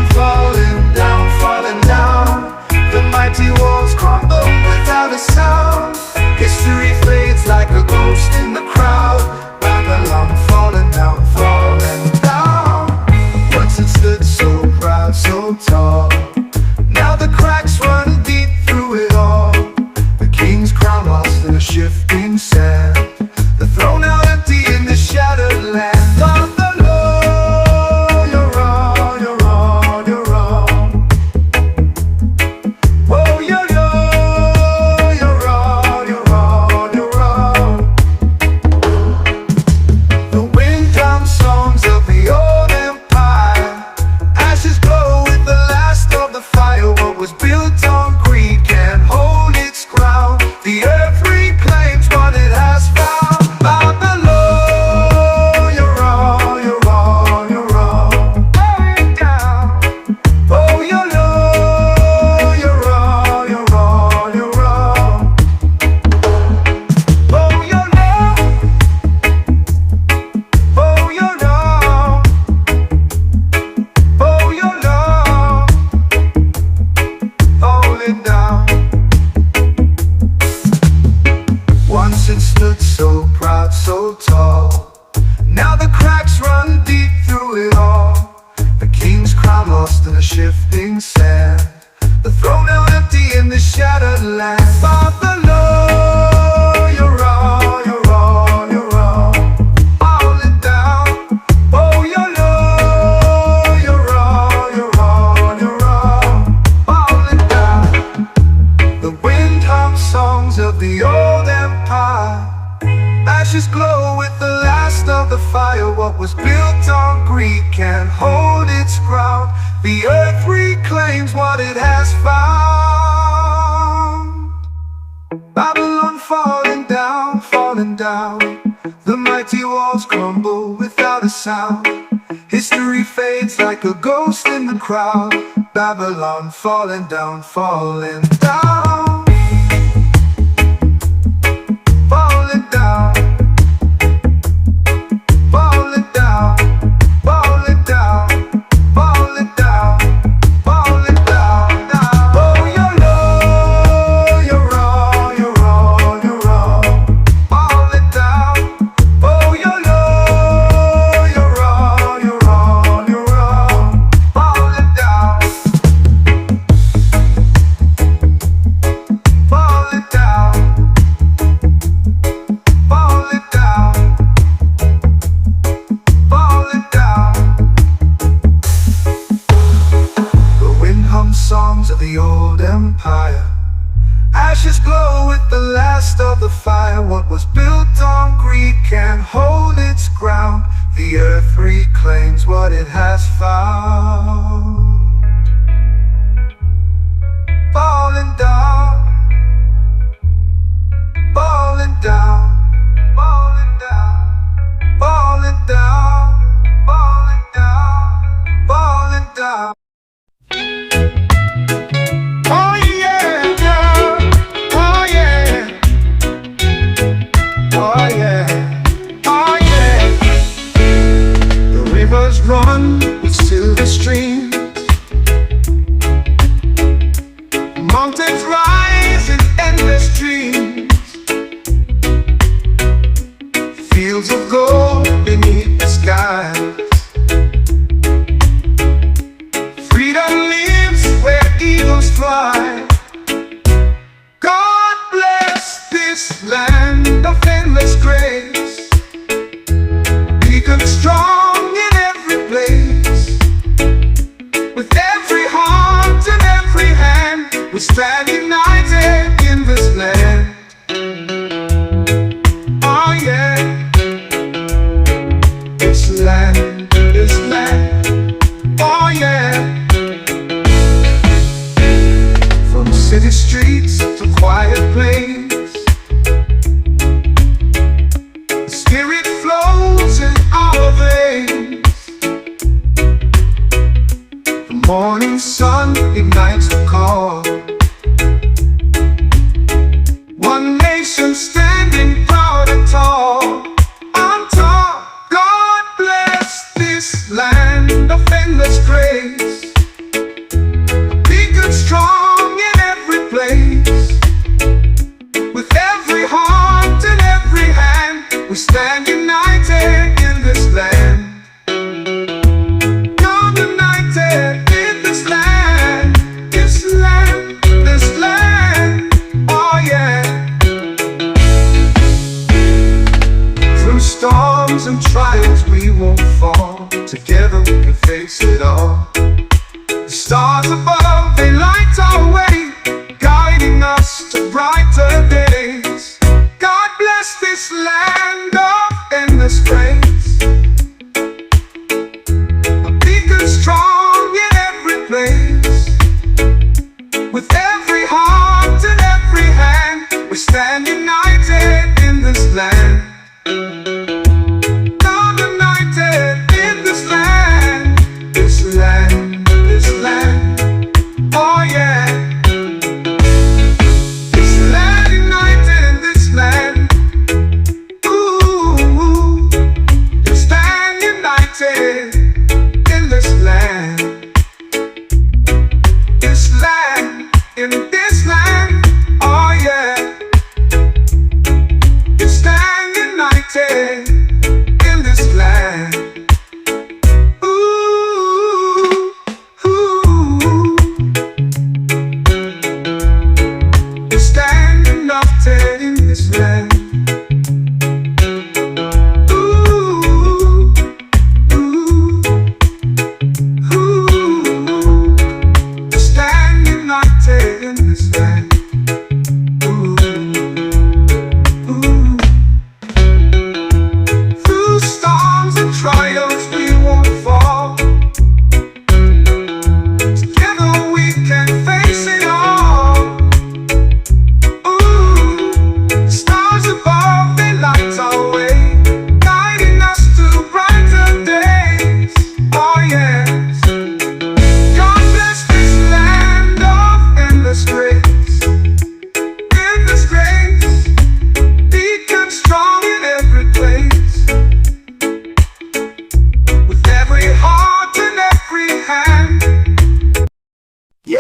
Babylon falling down, falling down. The mighty walls crumble without a sound. History fades like a ghost in the crowd. Babylon falling down, falling down. Once it stood so proud, so tall. Now the cracks run deep through it all. The king's crown lost in a shifting sand. The throne now empty in the shattered land. On the low, you're wrong, you're wrong, you're wrong. Whoa, you're low, you're wrong, you're wrong, you're wrong. The wind drums songs of the old empire. Ashes glow with the last of the fire. What was built on greed can't hold its ground. The earth reclaims what it has found. Babylon, you're wrong, you're wrong, you're wrong. Burn down. Oh, you're low, you're wrong, you're wrong, you're wrong. Oh, you're low. Oh, you're low. Oh, you're low. Falling down. Once it stood so proud, so tall. Now the cracks run deep through it all. The king's crown lost in a shifting sand. The throne now empty in the shattered land. Babylon, you're wrong, you're wrong, you're wrong. Falling down. Oh, you're low, you're wrong, you're wrong, you're wrong. Falling down. The wind hums songs of the old empire. Ashes glow with the last of the fire. What was built on greed can't hold its ground. The earth reclaims what it has found. Babylon falling down, falling down. The mighty walls crumble without a sound. History fades like a ghost in the crowd. Babylon falling down, falling down. Falling down. Falling down. Falling down. Falling down. Falling down. Oh, you're low, you're wrong, you're wrong, you're wrong. Falling down. Oh, you're low, you're wrong, you're wrong, you're wrong. Falling down. Falling down. Falling down. Falling down. The wind hums songs of the old empire. Ashes glow with the last of the fire. What was built on greed can't hold its ground. The earth reclaims what it has found. Falling down. Falling down. Falling down. Falling down. Falling down. Falling down. Oh yeah, yeah. Oh yeah. Oh yeah. Oh yeah. The rivers run with silver streams. Mountains rise in endless dreams. Fields of gold beneath the skies. Freedom lives where eagles fly. God bless this land of endless grace. Beacon strong in every place. With every heart and every hand, we stand united in this land. Oh yeah. This land, this land. Oh yeah. From city streets to quiet plains, the spirit flows in our veins. The morning sun ignites the call. One nation standing proud and tall. On top, God bless this land of endless grace.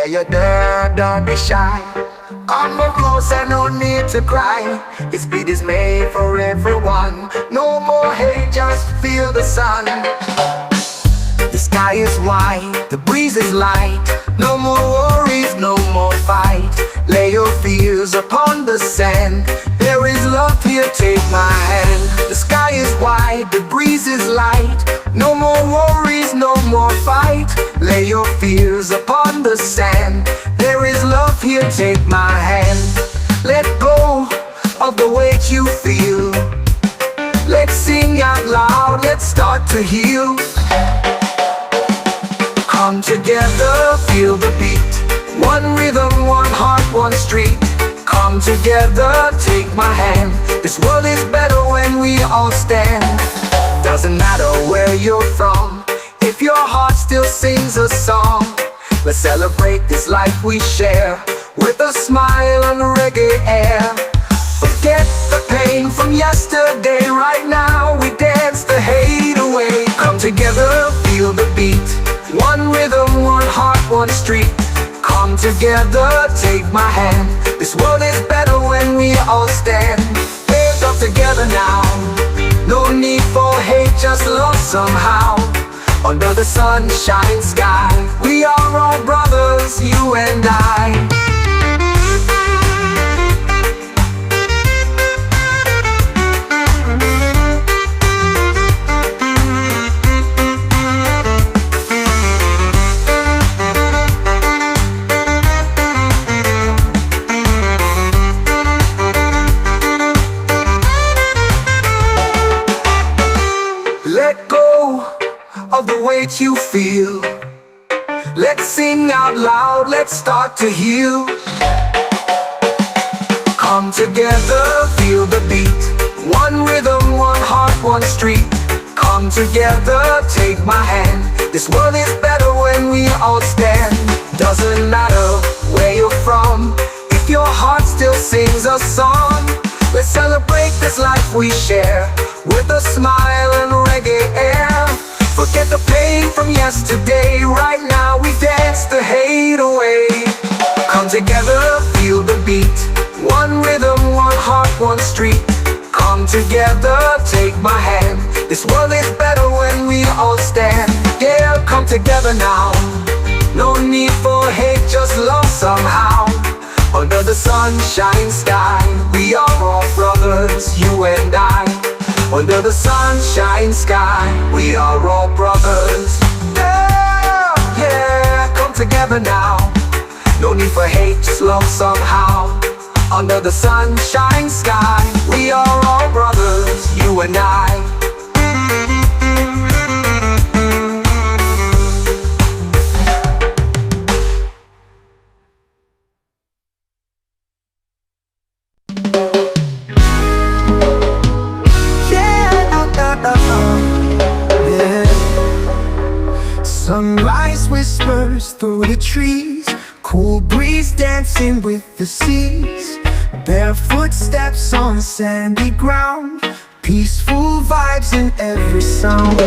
Yeah, you're there, don't be shy. Come more closer, no need to cry. This beat is made for everyone. No more hate, just feel the sun. The sky is white, the breeze is light. No more worries, no more fight. Lay your fears upon the sand. There is love here, take my hand. The sky is white, the breeze is light. No more worries, no more fight. Lay your fears upon the sand. There is love here, take my hand. Let go of the weight you feel. Let's sing out loud, let's start to heal. Come together, feel the beat. One rhythm, one heart, one street. Come together, take my hand. This world is better when we all stand. Doesn't matter where you're from, if your heart still sings a song. Let's celebrate this life we share, with a smile and reggae air. Forget the pain from yesterday, right now we dance the hate away. Come together, feel the beat. One rhythm, one heart, one street. Come together, take my hand. This world is better when we all stand. Hands up together now. No need for hate, just love somehow. Under the sunshine sky, we are all brothers, you and I. Let go of the weight you feel. Let's sing out loud, let's start to heal. Come together, feel the beat. One rhythm, one heart, one street. Come together, take my hand. This world is better when we all stand. Doesn't matter where you're from, if your heart still sings a song. Let's celebrate this life we share, with a smile and reggae air. Forget the pain from yesterday, right now we dance the hate away. Come together, feel the beat. One rhythm, one heart, one street. Come together, take my hand. This world is better when we all stand. Yeah, come together now. No need for hate, just love somehow. Under the sunshine sky, we are all brothers, you and I. Under the sunshine sky, we are all brothers. Yeah, yeah, come together now. No need for hate, just love somehow. Under the sunshine sky, we are all brothers, you and I. Sunrise whispers through the trees, cool breeze dancing with the seas. Barefoot steps on sandy ground, peaceful vibes in every sound.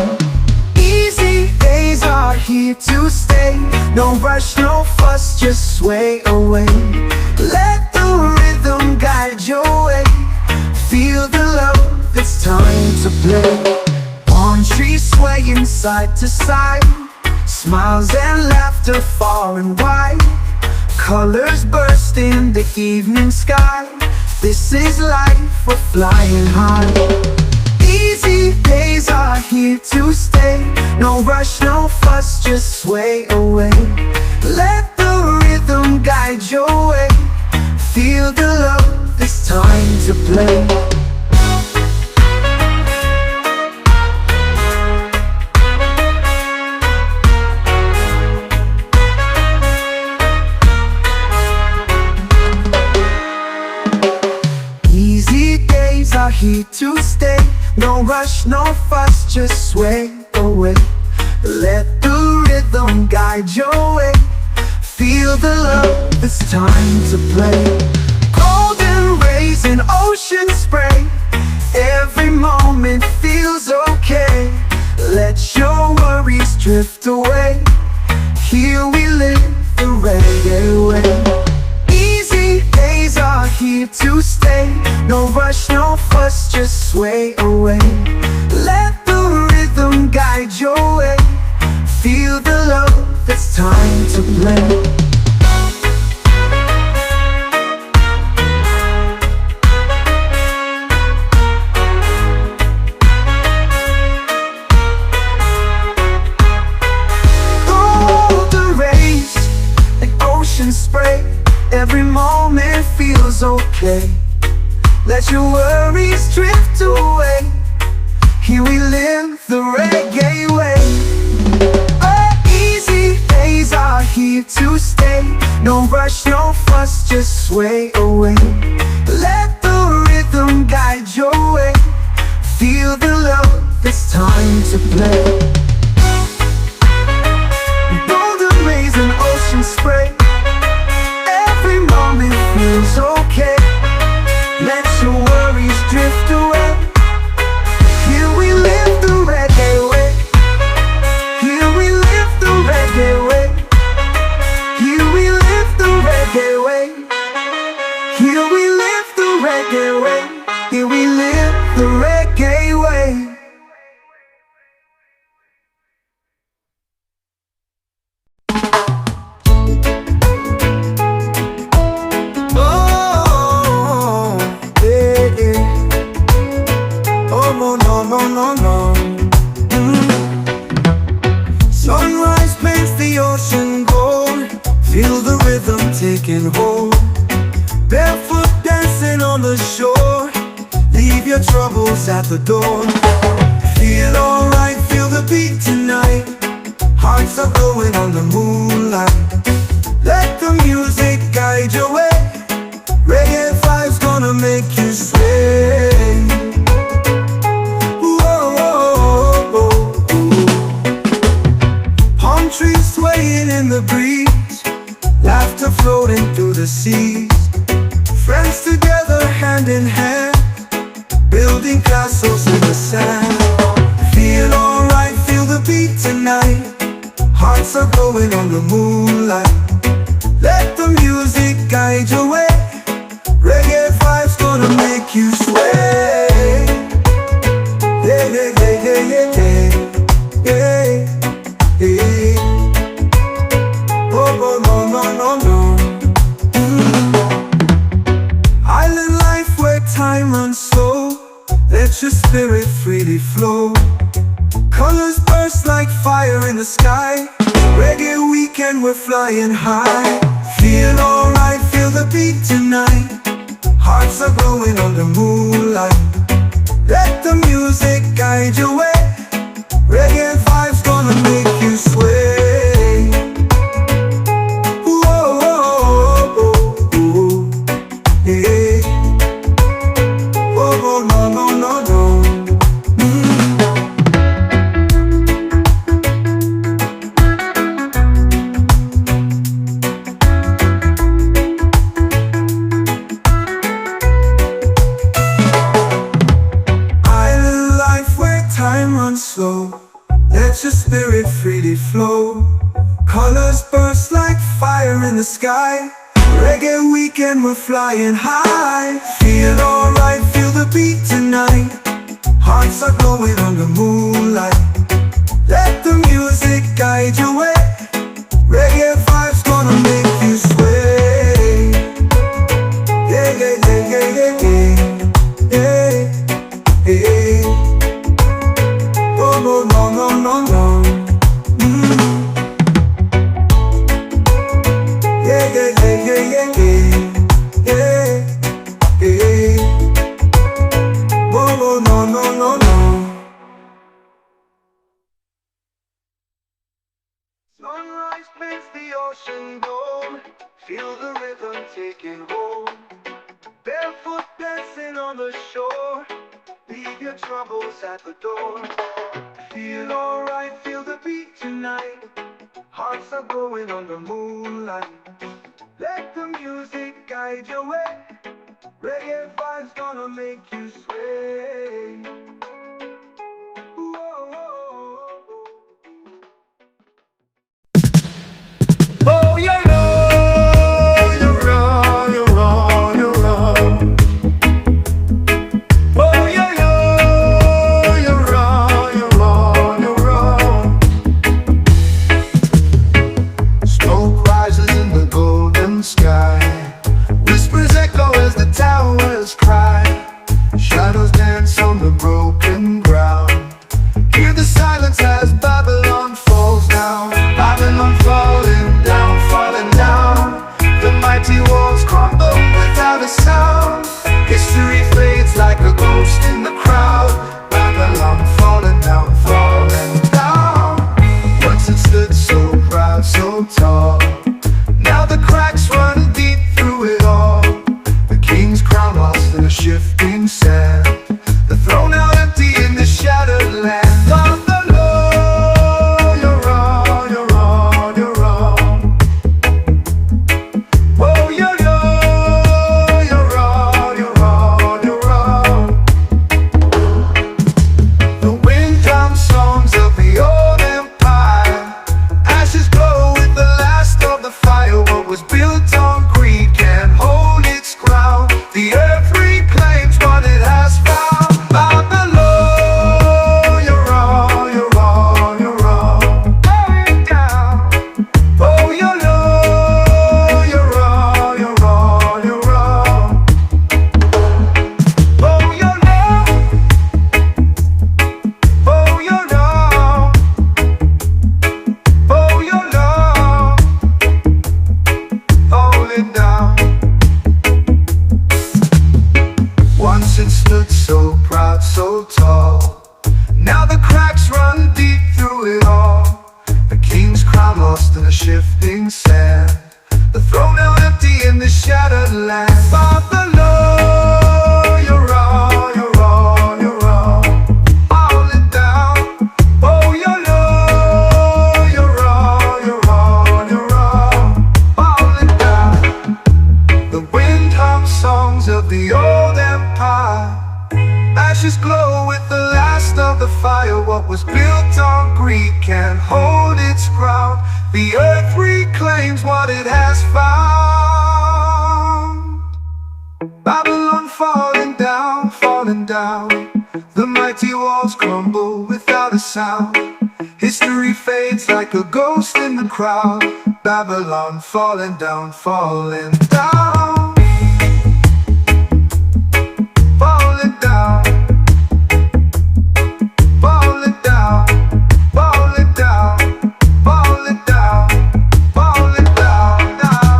Easy days are here to stay, no rush, no fuss, just sway away. Let the rhythm guide your way, feel the love, it's time to play. Palm trees swaying side to side, smiles and laughter far and wide. Colors burst in the evening sky. This is life, we're flying high. Easy days are here to stay, no rush, no fuss, just sway away. Let the rhythm guide your way, feel the love, it's time to play. Are here to stay, no rush, no fuss, just sway away. Let the rhythm guide your way, feel the love, it's time to play. Golden rays in ocean spray, every moment feels okay. Let your worries drift away, here we live the rain. reggae way. Easy days are here to stay. No rush, no fuss, just sway away. Let the rhythm guide your way. Feel the love, it's time to play. Spray, every moment feels okay. Let your worries drift away. Here we live the reggae way. Oh, easy days are here to stay. No rush, no fuss, just sway away. Let the rhythm guide your way. Feel the love, it's time to play. Golden rays and ocean spray. Feels okay. Let your worries drift away. Here we live the reggae way. Here we live the reggae way. Here we live the reggae way. Here we live the reggae way. Here we live the reggae way. Sunrise paints the ocean gold. Feel the rhythm taking hold. Barefoot dancing on the shore. Leave your troubles at the door. Feel alright, feel the beat tonight. Hearts are glowing on the moonlight. Let the music guide your way. Reggae vibes gonna make you sway. Trees swaying in the breeze, laughter floating through the seas. Friends together hand in hand, building castles in the sand. Feel alright, feel the beat tonight. Hearts are glowing on the moonlight. Let the music guide your way. Reggae vibes gonna make you sway. Yeah, yeah, yeah, yeah, yeah, yeah. Hey. Oh, no, no, no, no. Island life where time runs slow. Let your spirit freely flow. Colors burst like fire in the sky. Reggae weekend, we're flying high. Feel alright, feel the beat tonight. Hearts are glowing on the moonlight. Let the music guide your way. Reggae vibes gonna make you sway. Whoa, whoa, whoa, whoa, yeah. Oh, no, no, no, no. Island life where time runs slow. Let your spirit freely flow. Colors burst like fire in the sky. Reggae weekend, we're flying high. Feel alright, feel the beat tonight. Hearts are glowing on the moonlight. Let the music guide your way. Reggae vibes gonna make you sway. Yeah, yeah, yeah, yeah, yeah, yeah, yeah, yeah. Oh, no, no, no, no, no. Yeah, yeah, yeah, yeah, yeah, yeah, yeah, yeah. Oh, no, no, no, no. Sunrise paints the ocean gold. Feel the rhythm taking hold. Barefoot dancing on the shore. Leave your troubles at the door. Feel alright, feel the beat tonight. Hearts are glowing on the moonlight. Let the music guide your way. Reggae vibes gonna make you sway. Whoa, whoa, whoa. Oh, you know. sand. The throne now empty in the shattered land. Father, Lord, you're all, you're all, you're all. Falling down. Oh, you're Lord, you're all, you're all, you're all. Falling down. The wind hums songs of the old empire. Ashes glow with the last of the fire. What was built on greed can't hold its ground. The earth reclaims what it has found. Babylon falling down, falling down. The mighty walls crumble without a sound. History fades like a ghost in the crowd. Babylon falling down, falling down. Falling down. Falling down. Falling down. Falling down. Falling down.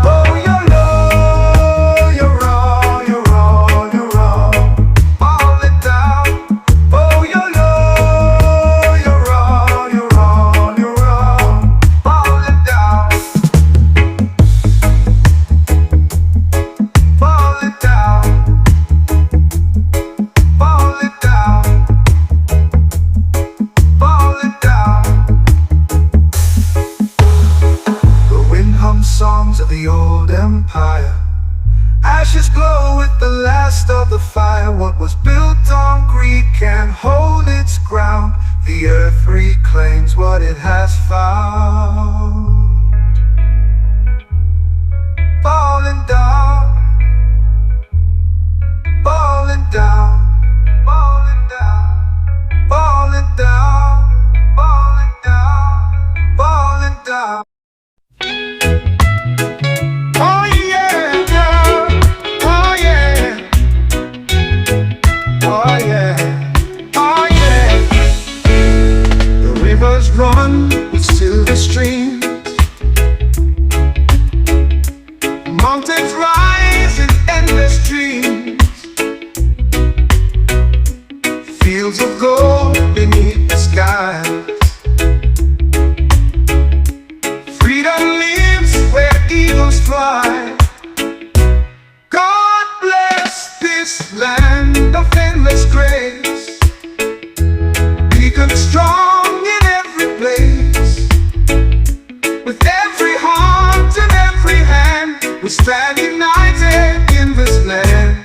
Oh, you're low. You're all, you're all, you're all. Falling down. Oh, you're low. You're all, you're all, you're all. Falling down. Falling down. Falling down. Falling down. The wind hums songs of the old empire. Ashes glow with the last of the fire. What was built on greed can't hold its ground. The earth reclaims what it has found. Falling down. Falling down. Falling down. Falling down. Falling down. Falling down. Oh yeah, oh yeah, oh yeah, oh yeah. The rivers run with silver streams. Mountains rise in endless dreams. Fields of gold beneath the skies. Freedom lives where eagles fly. God bless this land of endless grace. Beacon strong in every place. With every heart and every hand, we stand united in this land.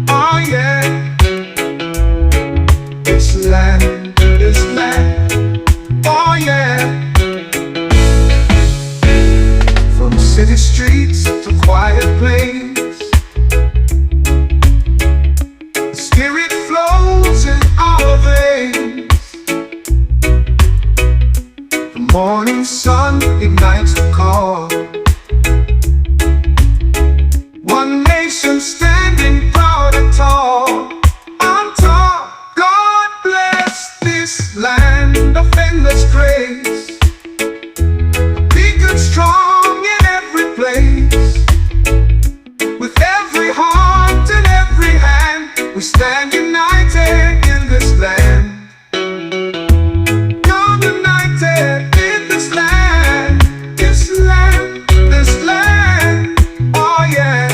Oh yeah. This land, this land. Oh yeah. From city streets to quiet place, the spirit flows in our veins. The morning sun ignites the call. One nation standing proud and tall. On top, God bless this land of endless grace. Beacon strong in every place. With every heart and every hand, we stand united in this land. God united in this land. This land, this land. Oh yeah.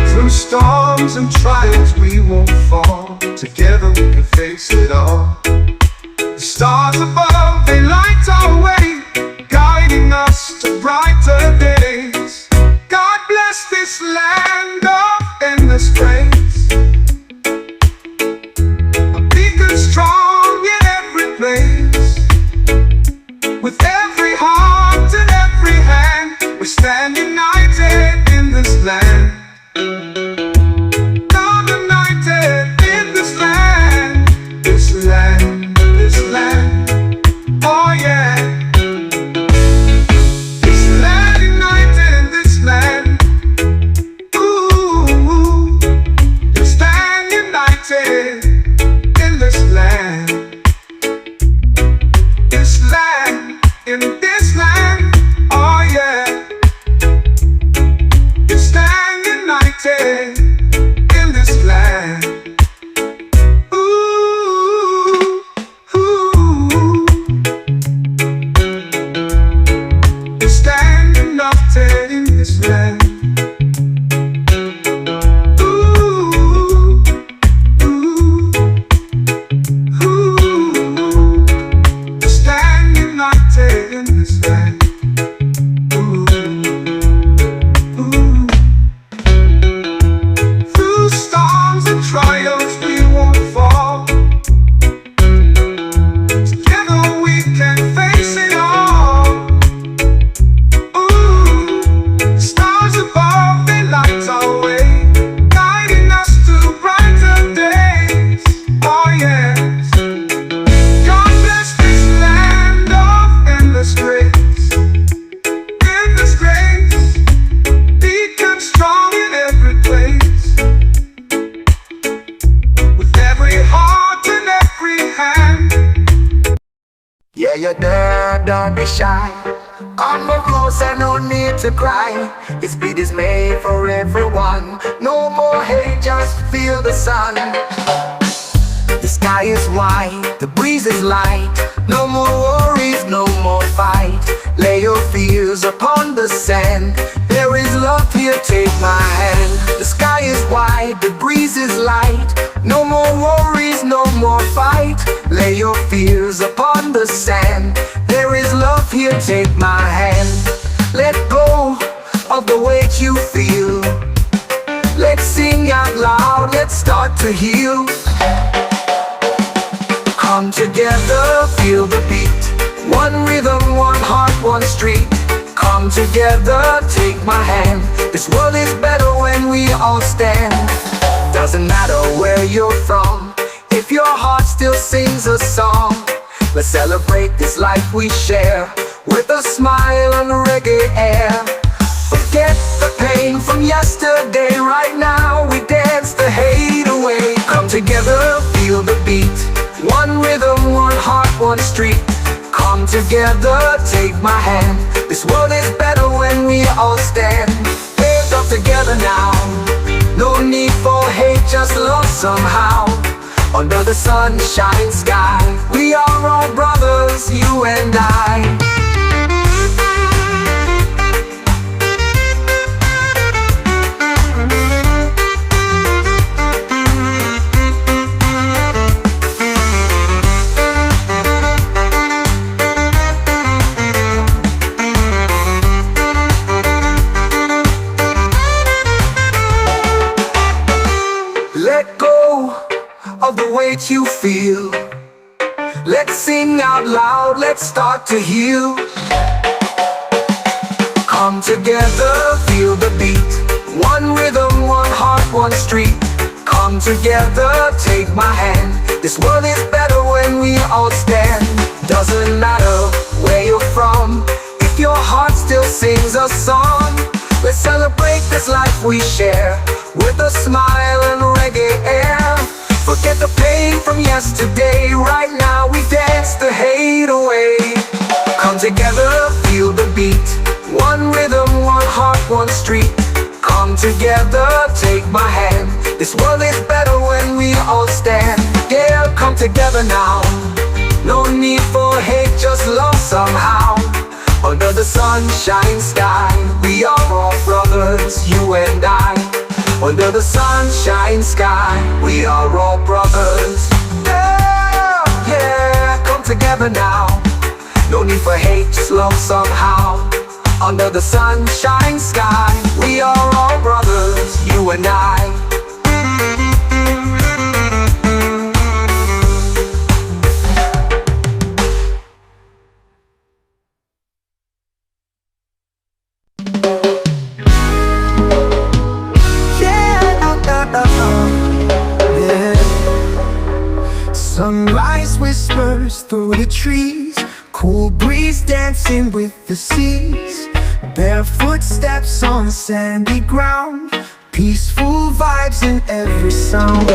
Through storms and trials we won't fall. Together we can face it all. The stars above, they light our way, guiding us to brighter days. God bless this land of endless grace. A beacon strong in every place. With every heart and every hand, we stand united in this land. God united in this land. This land, this land. Oh yeah. Yeah, you're there, don't be shy. Come closer, no need to cry. This beat is made for everyone. No more hate, just feel the sun. The sky is white, the breeze is light. No more worries, no more fight. Lay your fears upon the sand. There is love here, take my hand. The sky is white, the breeze is light. No more worries, no more fight. Lay your fears upon the sand. There is love here, take my hand. Let go of the weight you feel. Let's sing out loud, let's start to heal. Come together, feel the beat. One rhythm, one heart, one street. Come together, take my hand. This world is better when we all stand. Doesn't matter where you're from, if your heart still sings a song. Let's celebrate this life we share, with a smile and reggae air. Forget the pain from yesterday, right now we dance the hate away. Come together, feel the beat. One rhythm, one heart, one street. Come together, take my hand. This world is better when we all stand. Hands up together now. No need for hate, just love somehow. Under the sunshine sky, we are all brothers, you and I. Let go of the weight you feel. Let's sing out loud, let's start to heal. Come together, feel the beat. One rhythm, one heart, one street. Come together, take my hand. This world is better when we all stand. Doesn't matter where you're from, if your heart still sings a song. Let's celebrate this life we share, with a smile and reggae air. Forget the pain from yesterday, right now we dance the hate away. Come together, feel the beat. One rhythm, one heart, one street. Come together, take my hand. This world is better when we all stand. Yeah, come together now. No need for hate, just love somehow. Under the sunshine sky, we are all brothers, you and I. Under the sunshine sky, we are all brothers. Yeah, yeah, come together now. No need for hate, just love somehow. Under the sunshine sky, we are all brothers, you and I. Sunrise whispers through the trees, cool breeze dancing with the seas. Barefoot steps on sandy ground, peaceful vibes in every sound.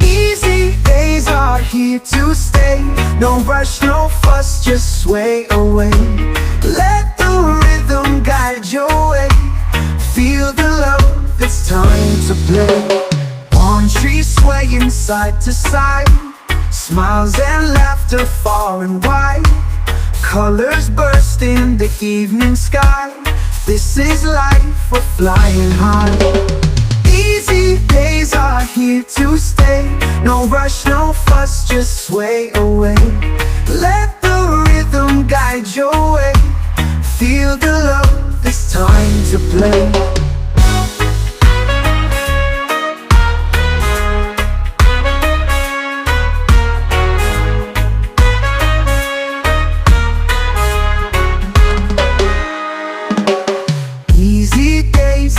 Easy days are here to stay, no rush, no fuss, just sway away. Let the rhythm guide your way, feel the love, it's time to play. Palm trees swaying side to side, smiles and laughter far and wide. Colors burst in the evening sky. This is life, we're flying high. Easy days are here to stay, no rush, no fuss, just sway away. Let the rhythm guide your way, feel the love, it's time to play.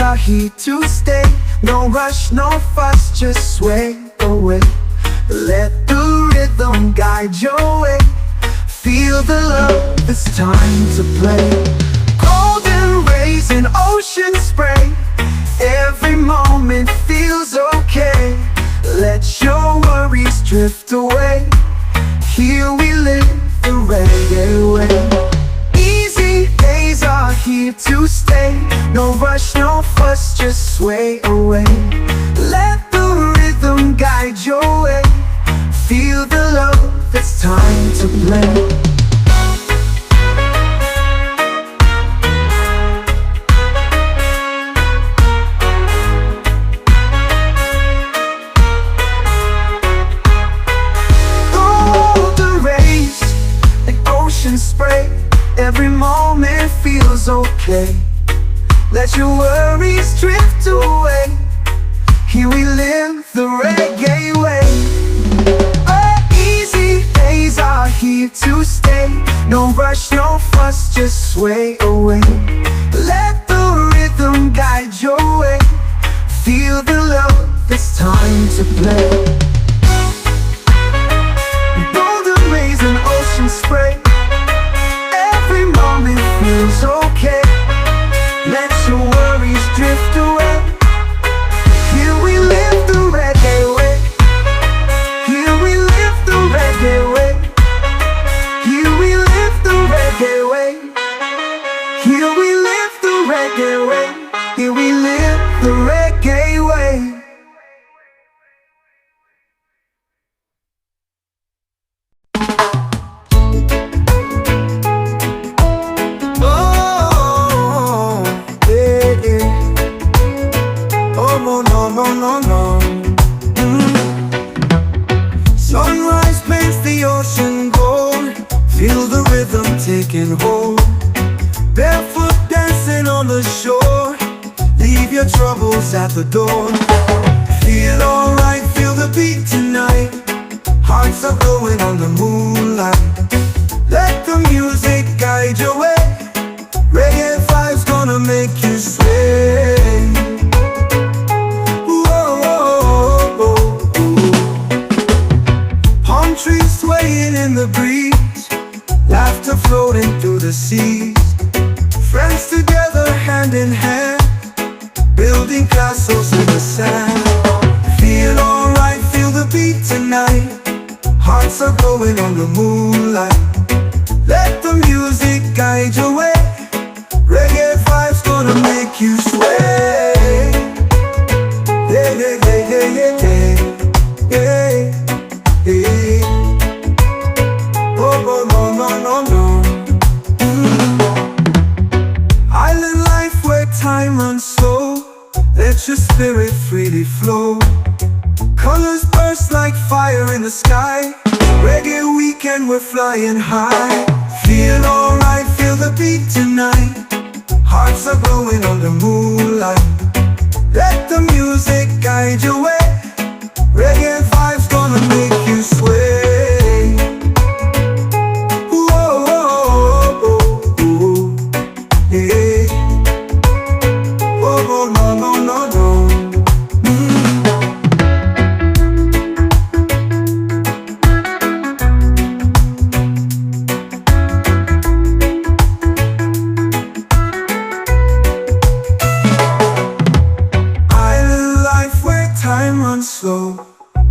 Are here to stay, no rush, no fuss, just sway away. Let the rhythm guide your way, feel the love, it's time to play. Golden rays in ocean spray, every moment feels okay. Let your worries drift away, here we live, the the reggae way. Easy days are here to stay. No rush, no fuss, just sway away. Let the rhythm guide your way. Feel the love, it's time to play. Spray. Every moment feels okay. Let your worries drift away. Here we live the reggae way. Easy days are here to stay. No rush, no fuss, just sway away. Let the rhythm guide your way. Feel the love, it's time to play. Golden rays and ocean spray. Every moment feels okay. Let your worries drift away. Here we live the reggae way. Here we live the reggae way. Here we live the reggae way. Here we live the reggae way. Here we live the reggae way. Sunrise paints the ocean gold. Feel the rhythm taking hold. Barefoot dancing on the shore. Leave your troubles at the door. Feel alright, feel the beat tonight. Hearts are glowing on the moonlight. Let the music guide your way. Reggae vibes gonna make you sway. Trees swaying in the breeze. Laughter floating through the seas. Friends together hand in hand. Building castles in the sand. Feel alright, feel the beat tonight. Hearts are glowing on the moonlight. Let the music guide your way. Reggae vibes gonna make you sway. Yeah, yeah, yeah, yeah, yeah, yeah, yeah. Hey. Oh, no, no, no, no, no. Island life where time runs slow. Let your spirit freely flow. Colors burst like fire in the sky. Reggae weekend, we're flying high. Feel alright, feel the beat tonight. Hearts are glowing on the moonlight. Let the music guide your way. Reggae vibes gonna make you sway. Whoa, oh, oh, oh, yeah. Oh, no, no, no, no. Island life where time runs slow.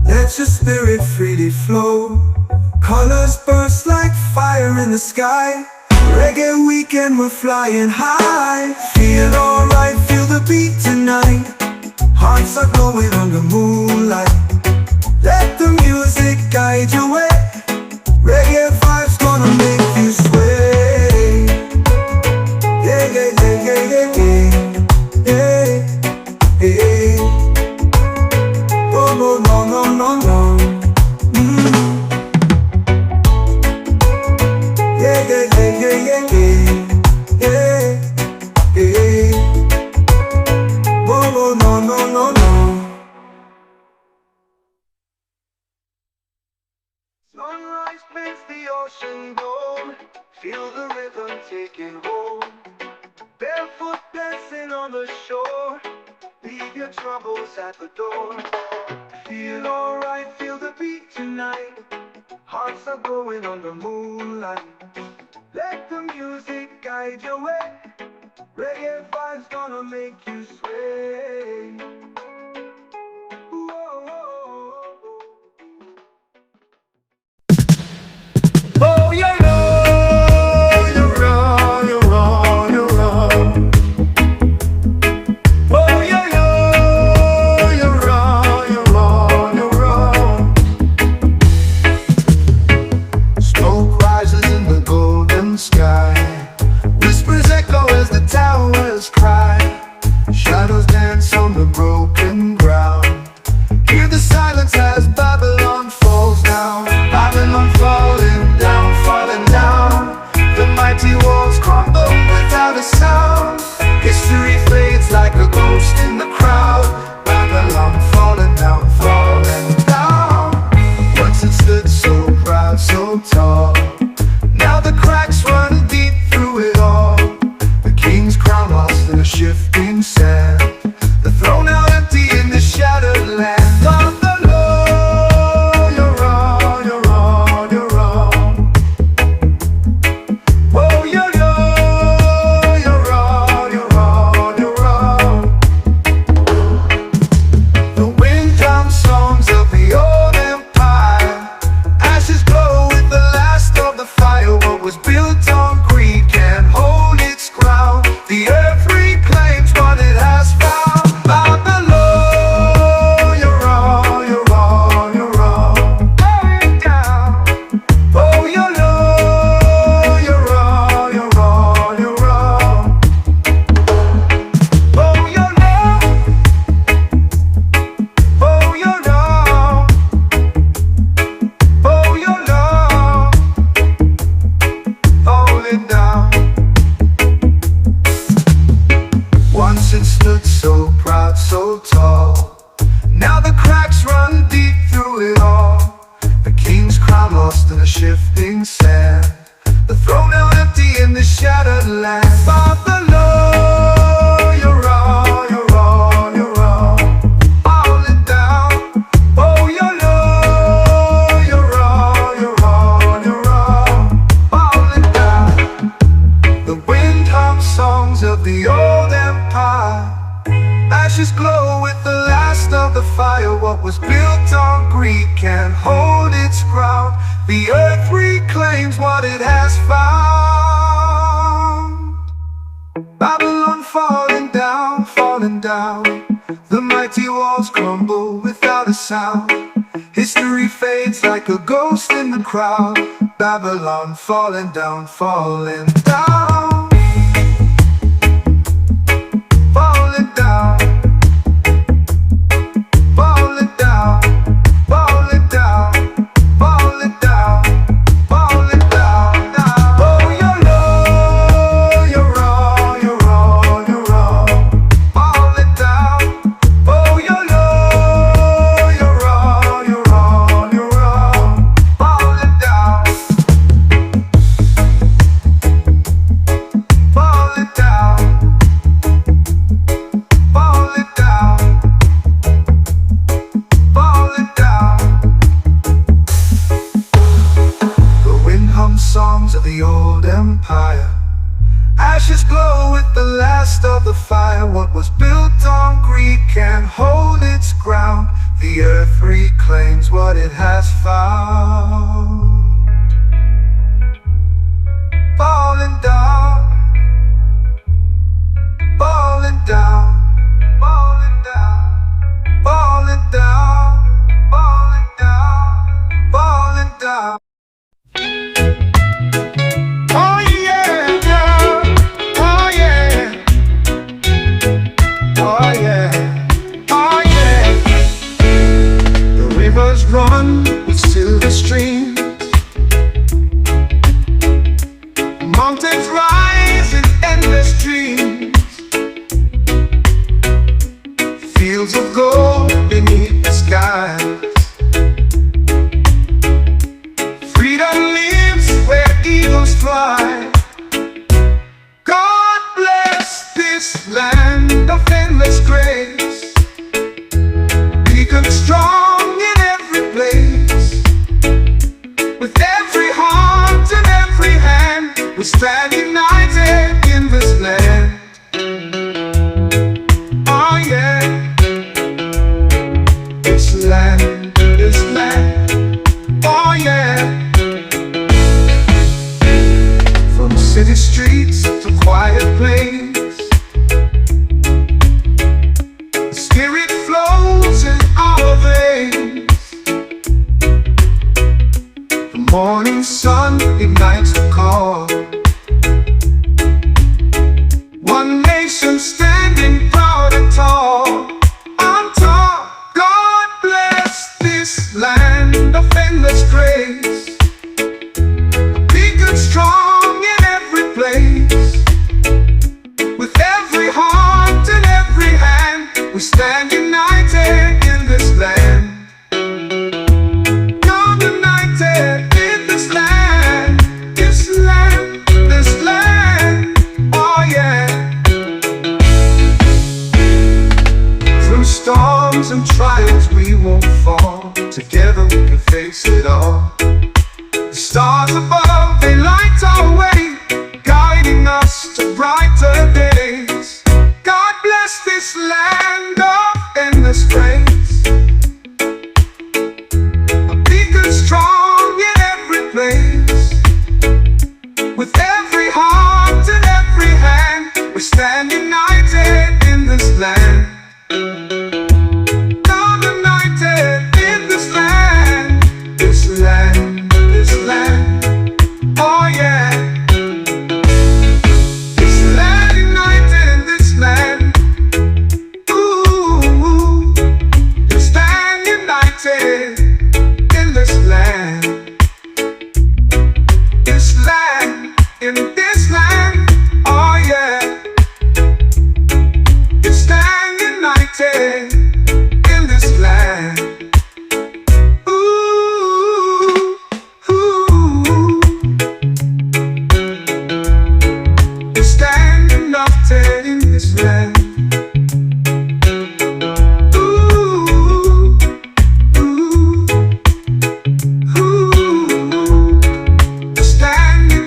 Let your spirit freely flow. Colors burst like fire in the sky. Reggae weekend, we're flying high. Feel alright, feel the beat tonight. Hearts are glowing on the moonlight. Let the music guide your way. Reggae vibes gonna make you sway. Yeah, yeah, yeah, yeah, yeah, yeah, yeah, yeah. Oh, no, no, no, no, no. Yeah, yeah, yeah, yeah, yeah, yeah, yeah, yeah. Oh, no, no, no, no. Sunrise paints the ocean gold. Feel the rhythm taking hold. Barefoot dancing on the shore. Leave your troubles at the door. Feel alright, feel the beat tonight. Hearts are glowing on the moonlight. Let the music guide your way. Reggae vibes gonna make you sway. Whoa, whoa, whoa. Oh, yeah, no. shattered land. Father, Lord, you're all, you're all, you're all. Falling down. Oh, you're Lord, you're all, you're all, you're all. Falling down. The wind hums songs of the old empire. Ashes glow with the last of the fire. What was built on greed can't hold its ground. The earth reclaims what it has found. Babylon falling down, falling down. The mighty walls crumble without a sound. History fades like a ghost in the crowd. Babylon falling down, falling down. Falling down. Falling down. Falling down. Falling down. Falling down. Oh, you're low, you're all, you're all, you're all. Falling down. Oh, you're low, you're all, you're all, you're all. Falling down. Falling down. Falling down. Falling down. The wind hums songs of the old empire. Ashes glow with the last of the fire. What was built on greed can't hold its ground. The earth reclaims what it has found. Falling down. Falling down. Falling down. Falling down. Falling down. Falling down. Oh yeah, yeah. Oh yeah. Oh yeah. Oh yeah. The rivers run with silver streams. Mountains rise in endless dreams. Fields of gold beneath the skies. Freedom lives where eagles fly. God bless this land of endless grace. Beacon strong in every place. With every heart and every hand, we stand united in this land. Oh yeah. This land, this land. Oh yeah. From city streets to quiet plains, the spirit flows in our veins. The morning sun ignites the call. One nation standing proud and tall. On top, God bless this land of endless grace. Beacon strong in every place.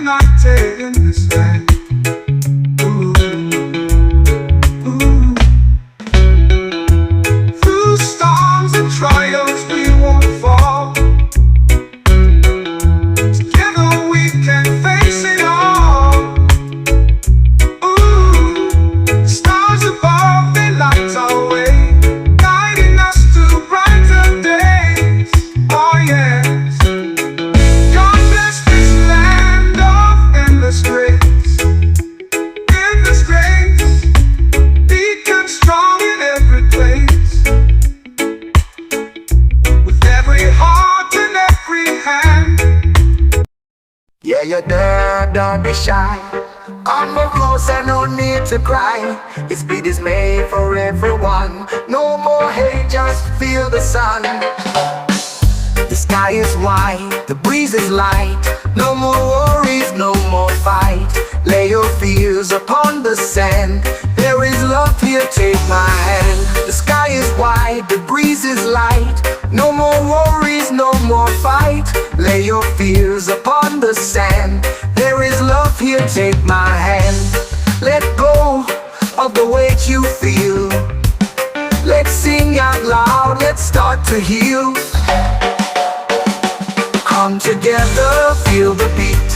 united in this land. Ooh, ooh. Through storms and trials we won't fall. Together we can face it all. Ooh, the stars above, they light our way, guiding us to brighter days. Oh yes. God bless this land of endless grace. Endless grace. Beacon strong in every place. With every heart and every hand. Yeah, you're there, don't be shy. Come more closer, no need to cry. This beat is made for everyone. No more hate, just feel the sun. The sky is white, the breeze is light. No more worries, no more fight. Lay your fears upon the sand. There is love here, take my hand. The sky is white, the breeze is light. No more worries, no more fight. Lay your fears upon the sand. There is love here, take my hand. Let go of the weight you feel. Let's sing out loud, let's start to heal. Come together, feel the beat.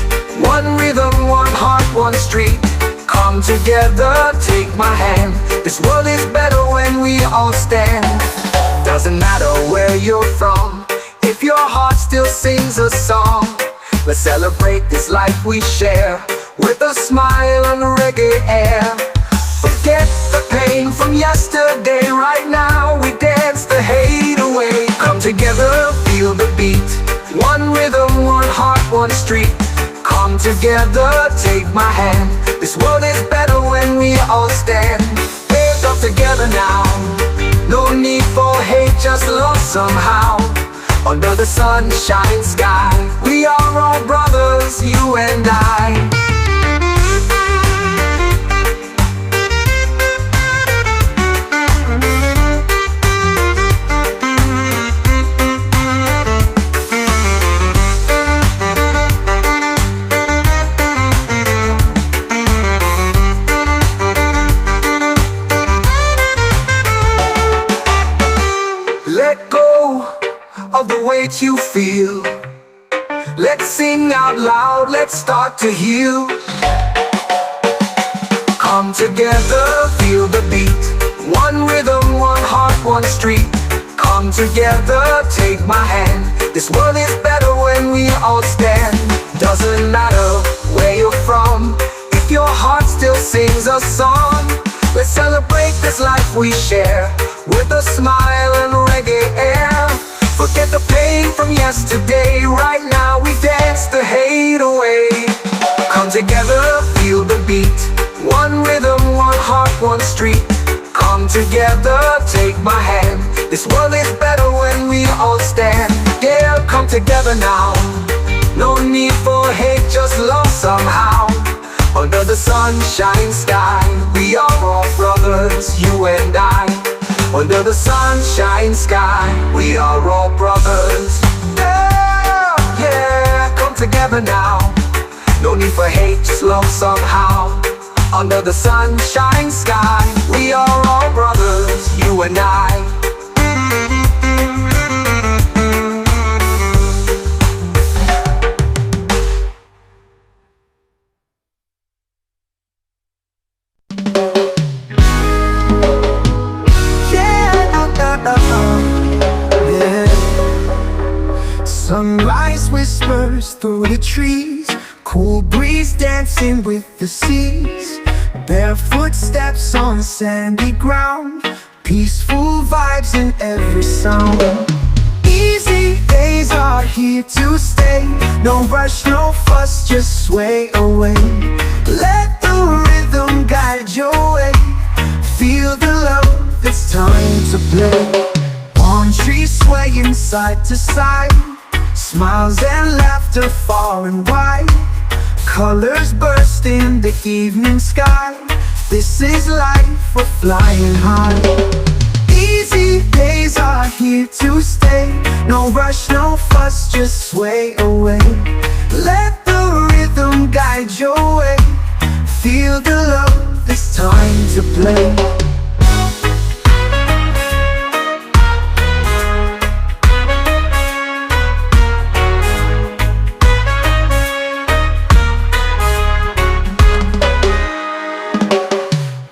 One rhythm, one heart, one street. Come together, take my hand. This world is better when we all stand. Doesn't matter where you're from, if your heart still sings a song. Let's celebrate this life we share, with a smile and reggae air. Forget the pain from yesterday, right now we dance the hate away. Come together, feel the beat. One rhythm, one heart, one street. Come together, take my hand. This world is better when we all stand. We're up together now. No need for hate, just love somehow. Under the sunshine sky, we are all brothers, you and I. Let go of the weight you feel. Let's sing out loud, let's start to heal. Come together, feel the beat. One rhythm, one heart, one street. Come together, take my hand. This world is better when we all stand. Doesn't matter where you're from, if your heart still sings a song. Let's celebrate this life we share, with a smile and reggae air. Forget the pain from yesterday, right now we dance the hate away. Come together, feel the beat. One rhythm, one heart, one street. Come together, take my hand. This world is better when we all stand. Yeah, come together now. No need for hate, just love somehow. Under the sunshine sky, we are all brothers, you and I. Under the sunshine sky, we are all brothers. Yeah, yeah, come together now. No need for hate, just love somehow. Under the sunshine sky, we are all brothers, you and I. Sunrise whispers through the trees, cool breeze dancing with the seas. Barefoot steps on sandy ground, peaceful vibes in every sound. Easy days are here to stay, no rush, no fuss, just sway away. Let the rhythm guide your way, feel the love, it's time to play. Palm trees swaying side to side, smiles and laughter far and wide. Colors burst in the evening sky. This is life, we're flying high. Easy days are here to stay, no rush, no fuss, just sway away. Let the rhythm rhythm guide your way. Feel the love, it's time to play.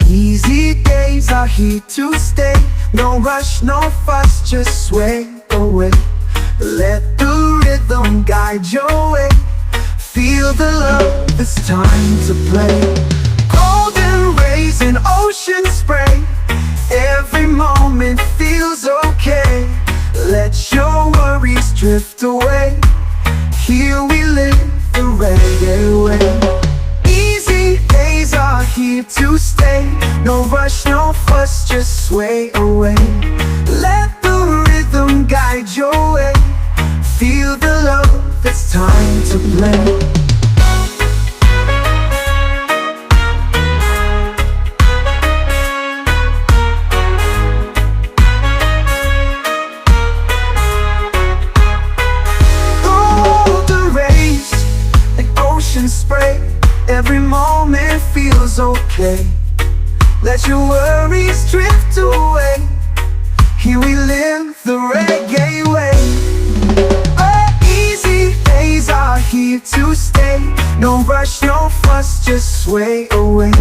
Easy days are here to stay. No rush, no fuss, just sway away. Let the rhythm guide your way. Feel the love, it's time to play. Golden rays in ocean spray. Every moment feels okay. Let your worries drift away. Here we live the reggae way. Easy days are here to stay. No rush, no fuss, just sway away. Let the rhythm guide your way. Feel the love, it's time to play. Golden rays, like ocean spray. Every moment feels okay. Let your worries drift away. Here we live the reggae way. Easy days are here to stay. No rush, no fuss, just sway away.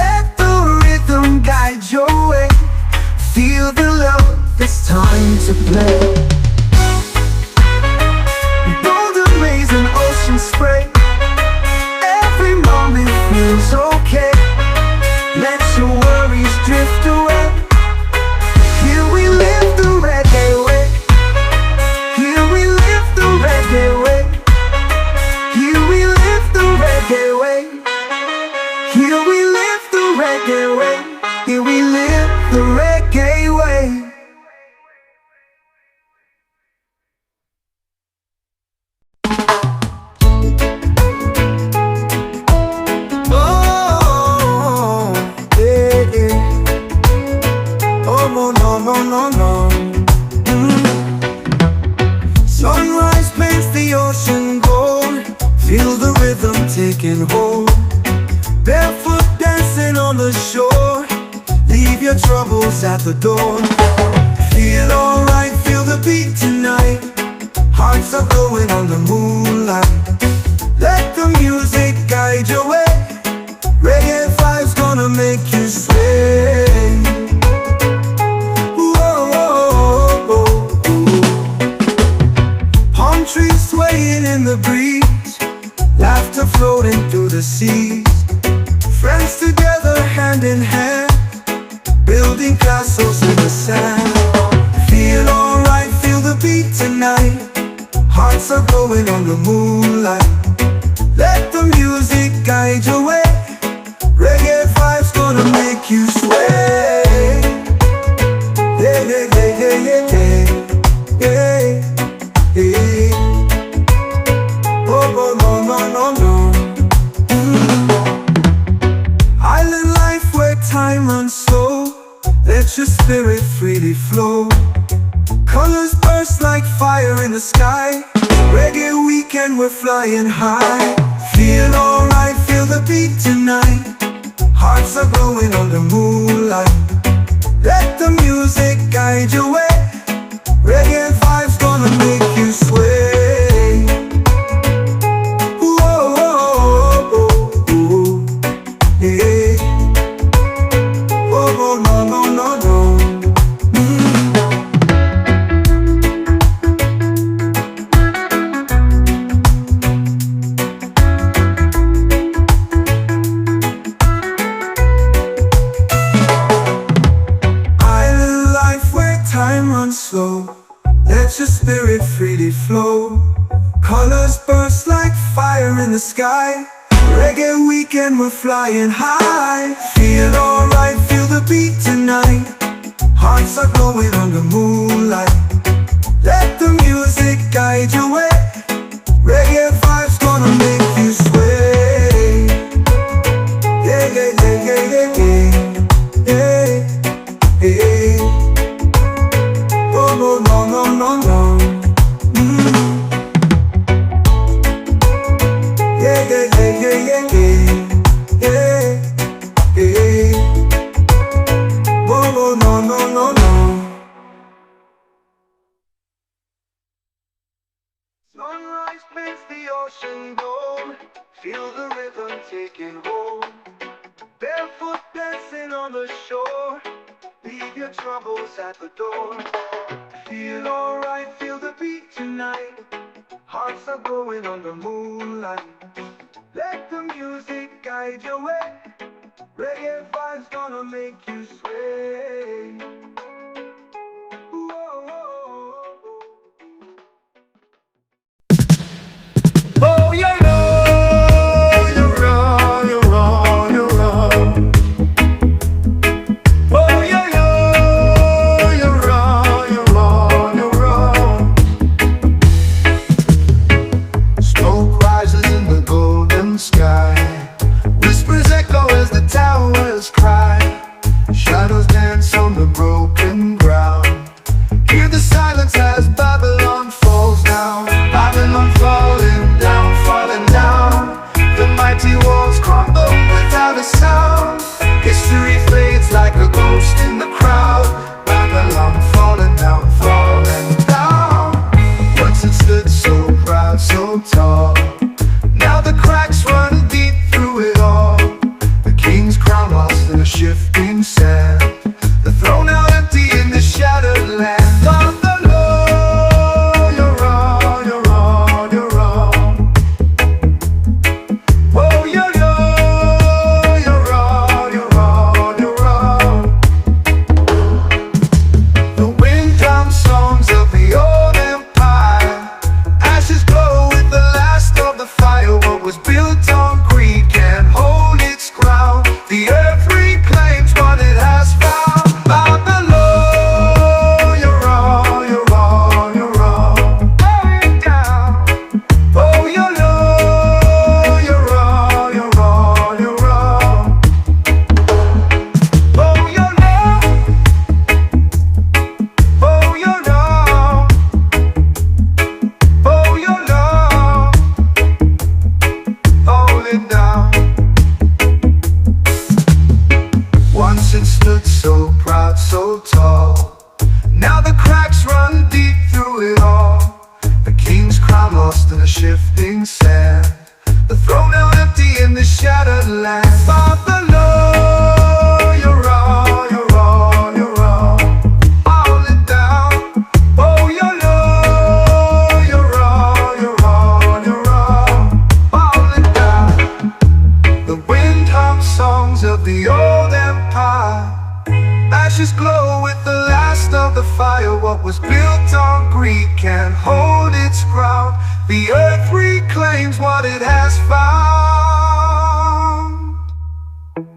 Let the rhythm guide your way. Feel the love, it's time to play. Golden rays and ocean spray. Every moment feels okay. Let your worries drift away. Here we live the reggae way. Here we live the reggae way. Here we live the reggae way. Here we live the reggae way. Here we live the reggae way. No. Sunrise paints the ocean gold. Feel the rhythm taking hold. Barefoot dancing on the shore. Leave your troubles at the door. Feel alright, feel the beat tonight. Hearts are glowing on the moonlight. Let the music guide your way. Reggae vibes gonna make you sway. Trees swaying in the breeze. Laughter floating through the seas. Friends together hand in hand. Building castles in the sand. Feel alright, feel the beat tonight. Hearts are glowing on the moonlight. Let the music guide your way. Reggae vibes gonna make you sway. Hey, hey, hey, hey, hey, hey. Hey, hey. No. Island life where time runs slow. Let your spirit freely flow. Colors burst like fire in the sky. Reggae weekend, we're flying high. Feel alright, feel the beat tonight. Hearts are glowing on the moonlight. Let the music guide your way. Reggae vibes gonna make you sway. Let your spirit freely flow. Colors burst like fire in the sky. Reggae weekend, we're flying high. Feel alright, feel the beat tonight. Hearts are glowing on the moonlight. Let the music guide your way. Reggae vibes gonna make you sway. Yeah, yeah, yeah, yeah, yeah, yeah, yeah, yeah. No. Yeah. rhythm taking hold. Barefoot dancing on the shore. Leave your troubles at the door. Feel alright, feel the beat tonight. Hearts are glowing on the moonlight. Let the music guide your way. Reggae vibes gonna make you sway. Oh, you know, you're wrong, you're wrong, you're wrong. Oh, you know, you're wrong, you're wrong, you're wrong. Smoke rises in the golden sky. Whispers echo as the towers cry. Shadows dance on the broken ground. Hear the silence as Babylon falls down. Babylon falling down, falling down. The mighty walls crumble without a sound. History fades like a ghost in the crowd. Babylon falling down, falling down. Once it stood so proud, so tall. Now the cracks run deep through it all. The king's crown lost in a shifting sand. The throne now empty in the shattered land. On the low, you're wrong, you're wrong, you're wrong. Oh, you know, you're wrong, you're wrong, you're wrong. The wind drums songs of the old empire. Ashes glow with the last of the fire. What was built on greed can't hold its ground. The earth reclaims what it has found. Babylon, you're wrong, you're wrong, you're wrong. Going down. Oh, you know, you're wrong, you're wrong, you're wrong. Oh, you know. Oh, you know. Oh, you know. Falling down. Once it stood so proud, so tall. Now the cracks run deep through it all. The king's crown lost in a shifting sand. The throne now empty in the shattered land. Babylon, you're wrong, you're wrong, you're wrong. Falling down. Oh, you know, you're wrong, you're wrong, you're wrong. Falling down. The wind hums songs of the old empire. Ashes glow with the last of the fire. What was built on greed can't hold its ground. The earth reclaims what it has found.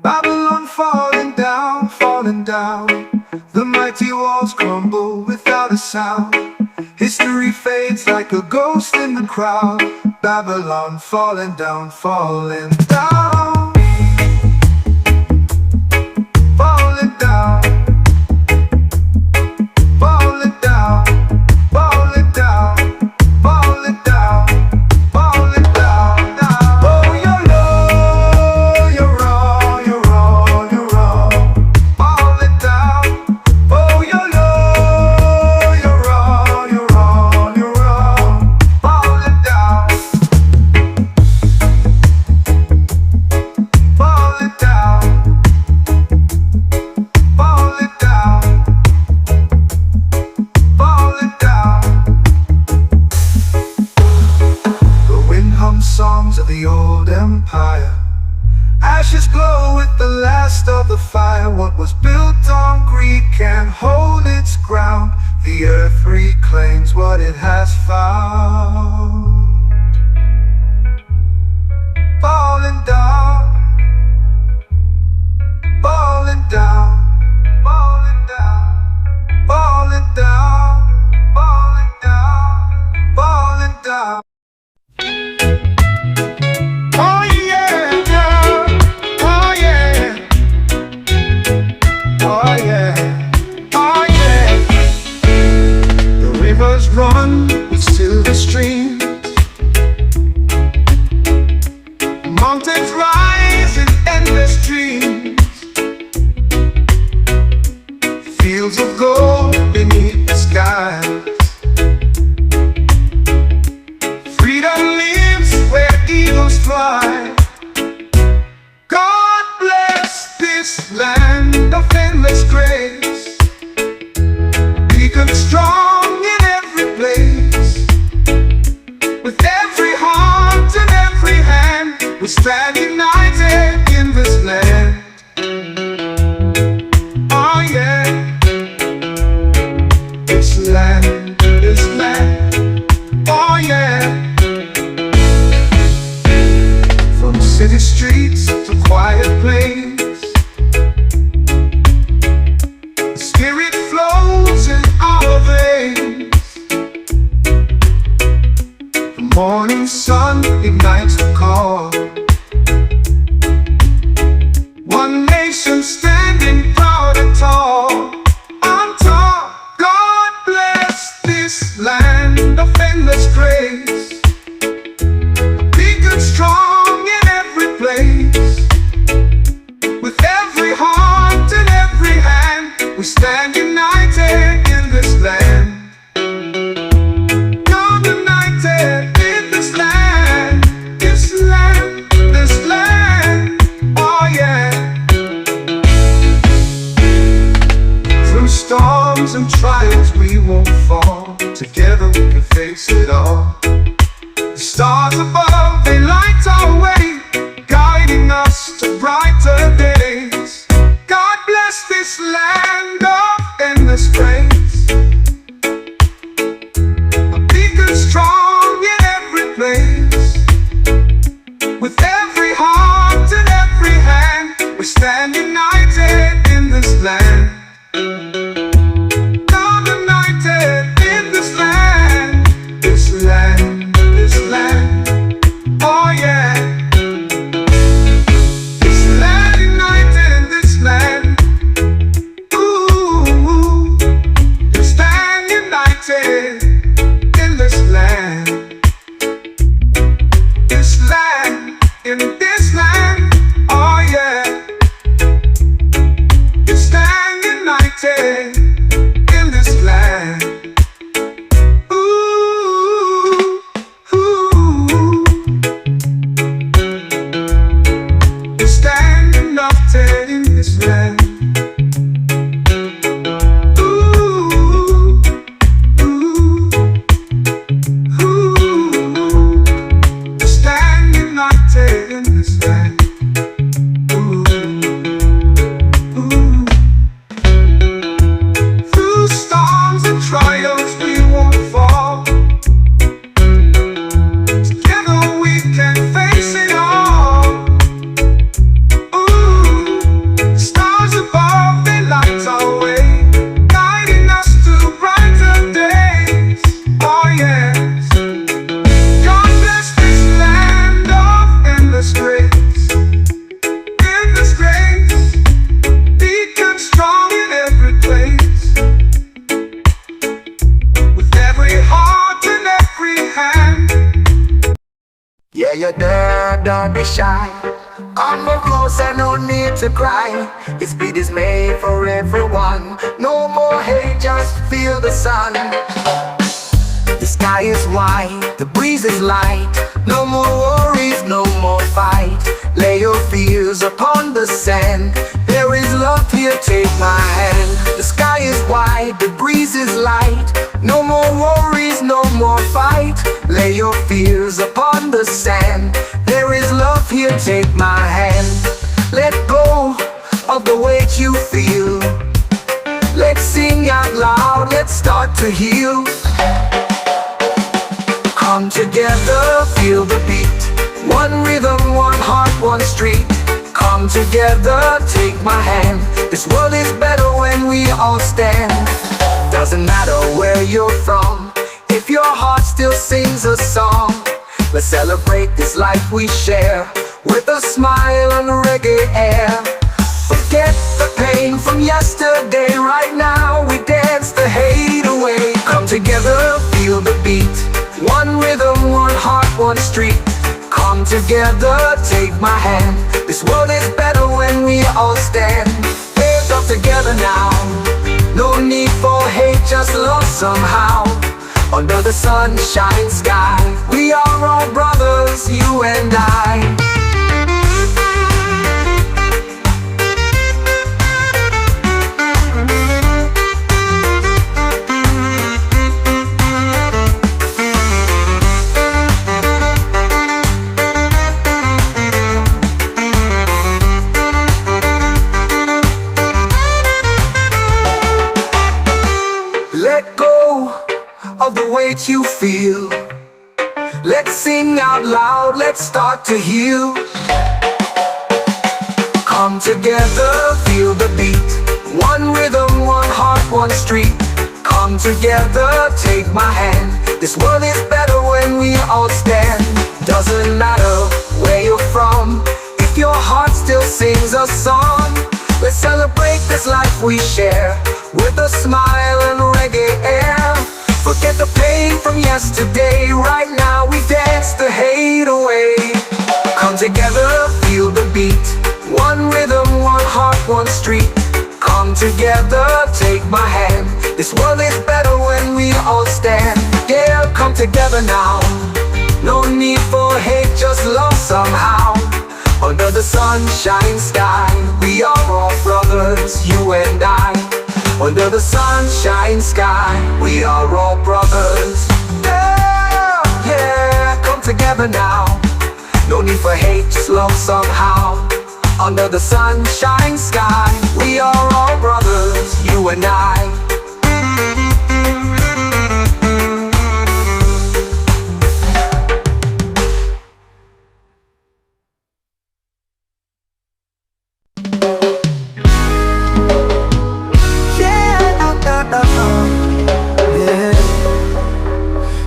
Babylon falling down, falling down. The mighty walls crumble without a sound. History fades like a ghost in the crowd. Babylon falling down, falling down. Falling down. Falling down. Falling down. Falling down. Falling down. Oh, you know, you're wrong, you're wrong, you're wrong. Falling down. Oh, you know, you're wrong, you're wrong, you're wrong. Falling down. Falling down. Falling down. Falling down. The wind hums songs of the old empire. Ashes glow with the last of the fire. What was built on greed can't hold its ground. The earth reclaims what it has found. Falling down. Falling down. Falling down. Falling down. Falling down. Falling down. Oh yeah, oh yeah, oh yeah, oh yeah. The rivers run with silver streams. Mountains rise in endless dreams. Fields of gold beneath the skies. Freedom lives where eagles fly. endless grace. Beacon strong in every place. With every heart and every hand, we stand united in this land. Oh yeah, this land, oh yeah. From city streets to quiet plains, the spirit flows in our veins. The morning sun ignites the call. One nation standing proud and tall. On top, God bless this land of endless grace. Beacon strong in every place. With every heart and every hand, we stand united in this land. God united in this land, this land, this land. Oh yeah. Through storms and trials we won't fall. Together we can face it all. The stars above, they light our way, guiding us to brighter days. God bless this land of endless grace. A beacon strong in every place. With every heart and every hand, we stand united in this land. God united in this land, this land, this land. Oh yeah. This land united in this land. Ooh, we stand united in this land. This land, in this land. Oh yeah. We stand united in this land. Ooh, ooh. We stand united in this land. Ooh, ooh, ooh. We stand united in this land. Ooh, ooh. Through storms and trials we won't fall. Together we can face it all. Ooh, the stars above, they light our way, guiding us to brighter days. Oh yes. God bless this land of endless grace. Endless grace. Beacon strong in every place. With every heart and every hand. Yeah, you're there, don't be shy. Come more closer, no need to cry. This beat is made for everyone. No more hate, just feel the sun. The sky is white, the breeze is light. No more worries, no more fight. Lay your fears upon the sand. There is love here, take my hand. The sky is white, the breeze is light. No more worries, no more fight. Lay your fears upon the sand. There is love here, take my hand. Let go of the weight you feel. Let's sing out loud, let's start to heal. Come together, feel the beat. One rhythm, one heart, one street. Come together, take my hand. This world is better when we all stand. Doesn't matter where you're from, if your heart still sings a song. Let's celebrate this life we share, with a smile and reggae air. Forget the pain from yesterday, right now we dance the hate away. Come together, feel the beat. One rhythm, one heart, one street. Come together, take my hand. This world is better when we all stand. Hands up together now. No need for hate, just love somehow. Under the sunshine sky, we are all brothers, you and I. makes you feel. Let's sing out loud, let's start to heal. Come together, feel the beat. One rhythm, one heart, one street. Come together, take my hand. This world is better when we all stand. Doesn't matter where you're from, if your heart still sings a song. Let's celebrate this life we share, with a smile and reggae air. Forget the pain from yesterday, right now we dance the hate away. Come together, feel the beat. One rhythm, one heart, one street. Come together, take my hand. This world is better when we all stand. Yeah, come together now. No need for hate, just love somehow. Under the sunshine sky, we are all brothers, you and I. Under the sunshine sky, we are all brothers. Yeah, yeah, come together now. No need for hate, just love somehow. Under the sunshine sky, we are all brothers, you and I.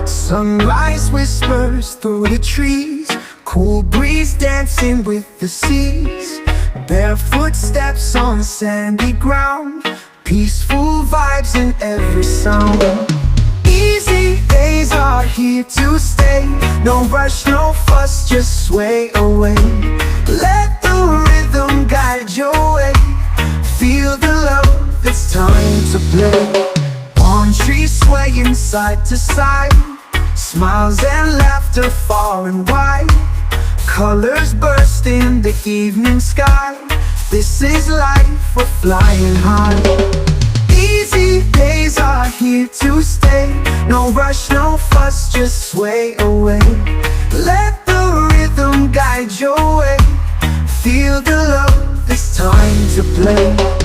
Sunrise whispers through the trees, cool breeze dancing with the seas. Barefoot steps on sandy ground, peaceful vibes in every sound. Easy days are here to stay, no rush, no fuss, just sway away. Let the rhythm guide your way, feel the love, it's time to play. Palm trees swaying side to side, smiles and laughter far and wide. Colors burst in the evening sky. This is life, we're flying high. Easy days are here to stay, no rush, no fuss, just sway away. Let the rhythm guide your way, feel the love, it's time to play.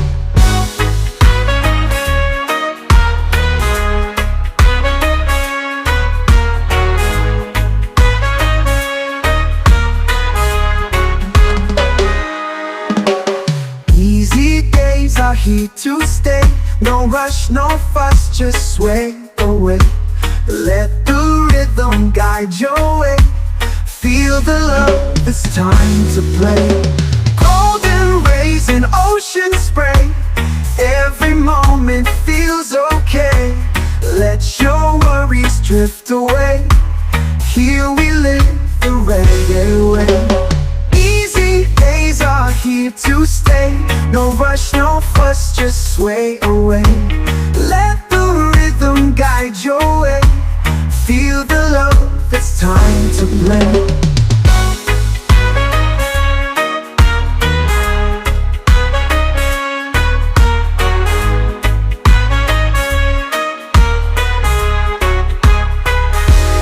Are here to stay, no rush, no fuss, just sway away. Let the rhythm guide your way, feel the love, it's time to play. Golden rays in ocean spray, every moment feels okay. Let your worries drift away, here we live the reggae way. Easy days are here to stay, no rush, no fuss, just sway away. Let the rhythm guide your way, feel the love, it's time to play.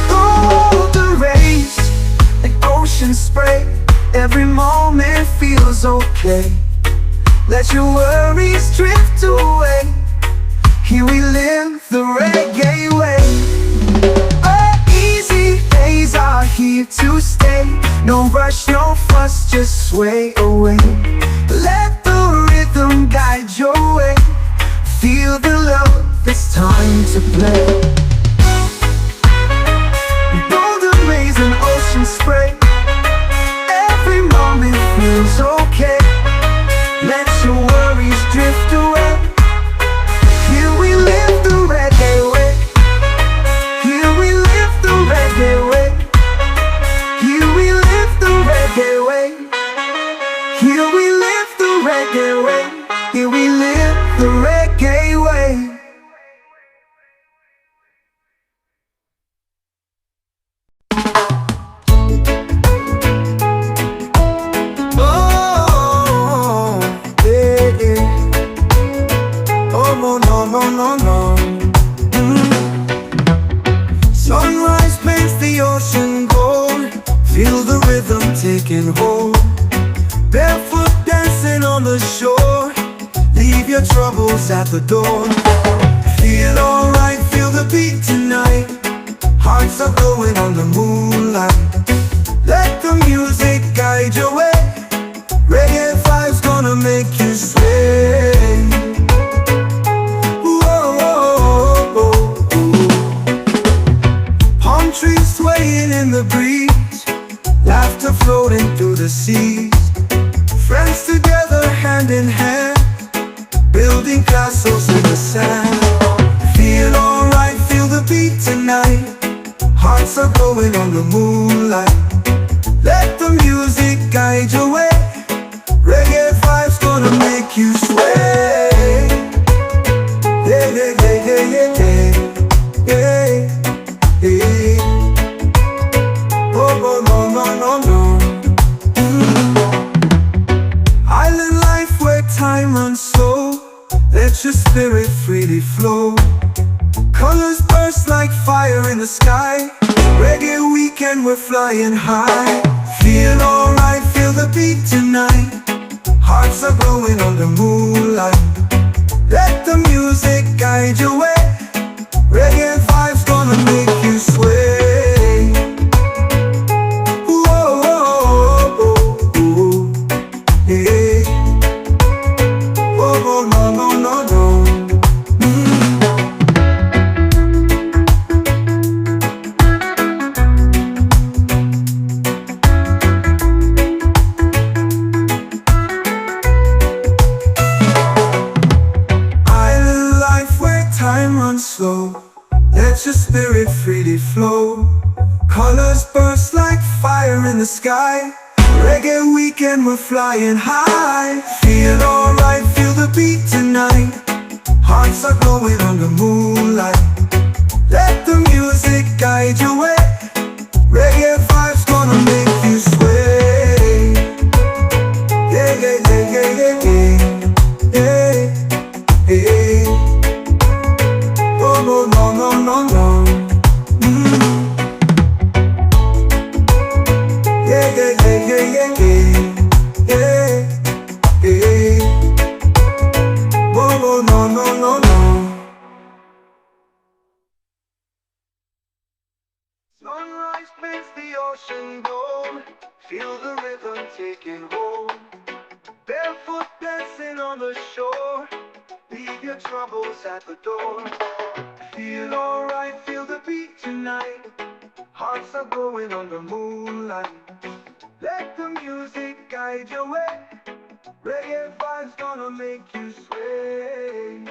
Golden rays, like ocean spray, every moment feels okay. Let your worries drift away, here we live the reggae way. Easy days are here to stay, no rush, no fuss, just sway away. Let the rhythm guide your way, feel the love, it's time to play. Golden rays and ocean spray, every moment feels okay. Let your worries drift away, here we live the reggae way. Here we live the reggae way. Here we live the reggae way. Here we live the reggae way. Here we live the reggae way. Sunrise paints the ocean gold, feel the rhythm taking hold. Barefoot dancing on the shore, leave your troubles at the door. Feel alright, feel the beat tonight. Hearts are glowing on the moonlight. Let the music guide your way. Reggae vibes gonna make you sway. Whoa, whoa, whoa, whoa. Palm trees swaying in the breeze, laughter floating through the seas. Friends together hand in hand, building castles in the sand. Feel alright, feel the beat tonight. Hearts are glowing on the moonlight. Let the music guide your way. Reggae vibes gonna make you sway. Yeah, yeah, yeah, yeah, yeah, yeah, yeah, yeah. Oh, oh, no, no, no, no. Island life where time runs slow. Let your spirit freely flow. Colors burst like fire in the sky. Reggae weekend, we're flying high. Feel alright, feel the beat tonight. Hearts are glowing on the moonlight. Let the music guide your way. Reggae vibes gonna make you sway. Whoa, whoa, whoa, whoa, yeah. Oh, oh, no, no, no, no. Time runs slow, let your spirit freely flow. Colors burst like fire in the sky. Reggae weekend, we're flying high. Feel alright, feel the beat tonight. Hearts are glowing on the moonlight. Let the music guide your way. Reggae vibes gonna make you sway. Yeah, yeah, yeah, yeah, yeah, yeah, yeah, yeah. No, no, no, no, no. Yeah, yeah, yeah, yeah, yeah, yeah, yeah. Whoa, whoa, no, no, no, no. Sunrise paints the ocean gold. Feel the rhythm taking hold. Barefoot dancing on the shore. Leave your troubles at the door. Feel alright, feel the beat tonight. Hearts are glowing on the moonlight. Let the music guide your way. Reggae vibes gonna make you sway.